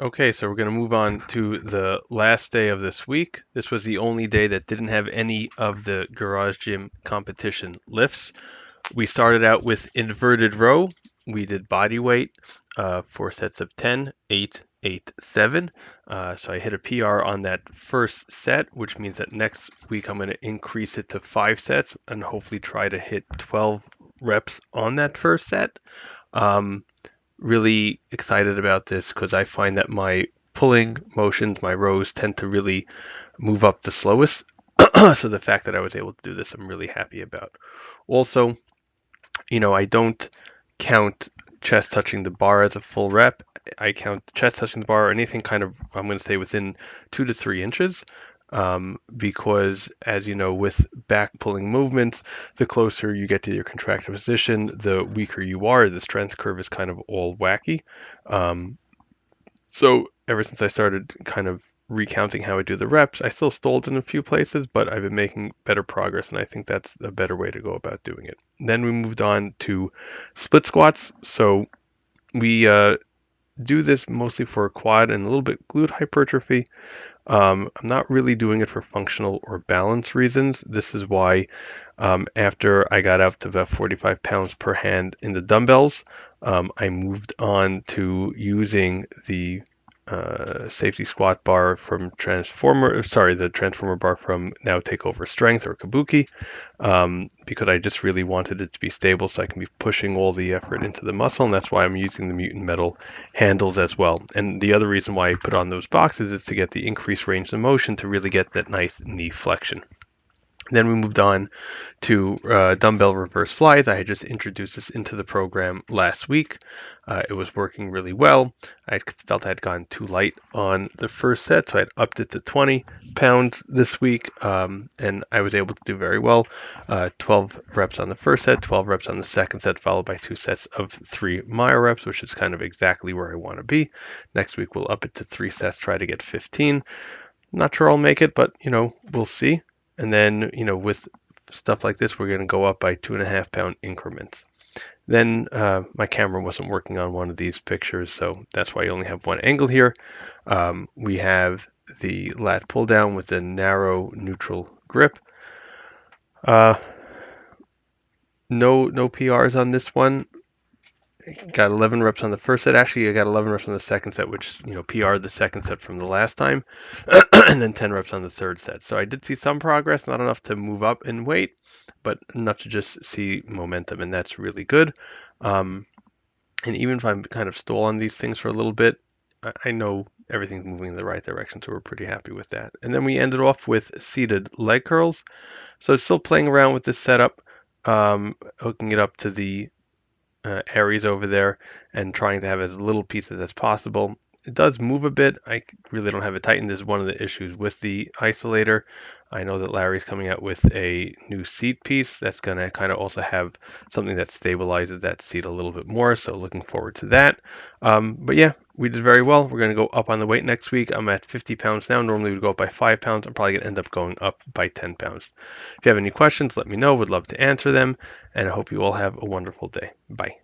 Okay, so we're going to move on to the last day of this week. This was the only day that didn't have any of the garage gym competition lifts. We started out with inverted row. We did body weight, 4 sets of 10, 8, 8, 7. So I hit a PR on that first set, which means that next week I'm going to increase it to 5 sets and hopefully try to hit 12 reps on that first set. Um, Really excited about this because I find that my pulling motions, my rows tend to really move up the slowest. So the fact that I was able to do this, I'm really happy about. Also, I don't count chest touching the bar as a full rep. I count chest touching the bar or anything kind of, I'm going to say within 2 to 3 inches. Because as you know, with back pulling movements, the closer you get to your contracted position, the weaker you are. The strength curve is kind of all wacky. Um, so ever since I started kind of recounting how I do the reps, I still stalled in a few places, but I've been making better progress, and I think that's a better way to go about doing it. Then we moved on to split squats. So we do this mostly for quad and a little bit glute hypertrophy. I'm not really doing it for functional or balance reasons. This is why after I got up to about 45 pounds per hand in the dumbbells, I moved on to using the safety squat bar from the Transformer bar from Now Takeover Strength or Kabuki, because I just really wanted it to be stable so I can be pushing all the effort into the muscle, and that's why I'm using the Mutant Metal handles as well. And the other reason why I put on those boxes is to get the increased range of motion to really get that nice knee flexion. Then we moved on to dumbbell reverse flies. I had just introduced this into the program last week. It was working really well. I felt I had gone too light on the first set, so I had upped it to 20 pounds this week, and I was able to do very well. 12 reps on the first set, 12 reps on the second set, followed by 2 sets of 3 myo reps, which is kind of exactly where I want to be. Next week we'll up it to 3 sets, try to get 15. Not sure I'll make it, but we'll see. And then, with stuff like this, we're going to go up by 2.5 pound increments. Then my camera wasn't working on one of these pictures, so that's why you only have one angle here. We have the lat pull down with a narrow neutral grip. Uh, no PRs on this one. Got 11 reps on the first set. Actually, I got 11 reps on the second set, which, PR'd the second set from the last time, and then 10 reps on the third set. So I did see some progress, not enough to move up in weight, but enough to just see momentum, and that's really good. And even if I'm kind of stall on these things for a little bit, I know everything's moving in the right direction, so we're pretty happy with that. And then we ended off with seated leg curls. So still playing around with this setup, hooking it up to the areas over there and trying to have as little pieces as possible. It does move a bit. I really don't have it tightened. This is one of the issues with the isolator. I know that Larry's coming out with a new seat piece that's going to kind of also have something that stabilizes that seat a little bit more. So looking forward to that. But yeah, we did very well. We're going to go up on the weight next week. I'm at 50 pounds now. Normally we'd go up by 5 pounds. I'm probably going to end up going up by 10 pounds. If you have any questions, let me know. Would love to answer them. And I hope you all have a wonderful day. Bye.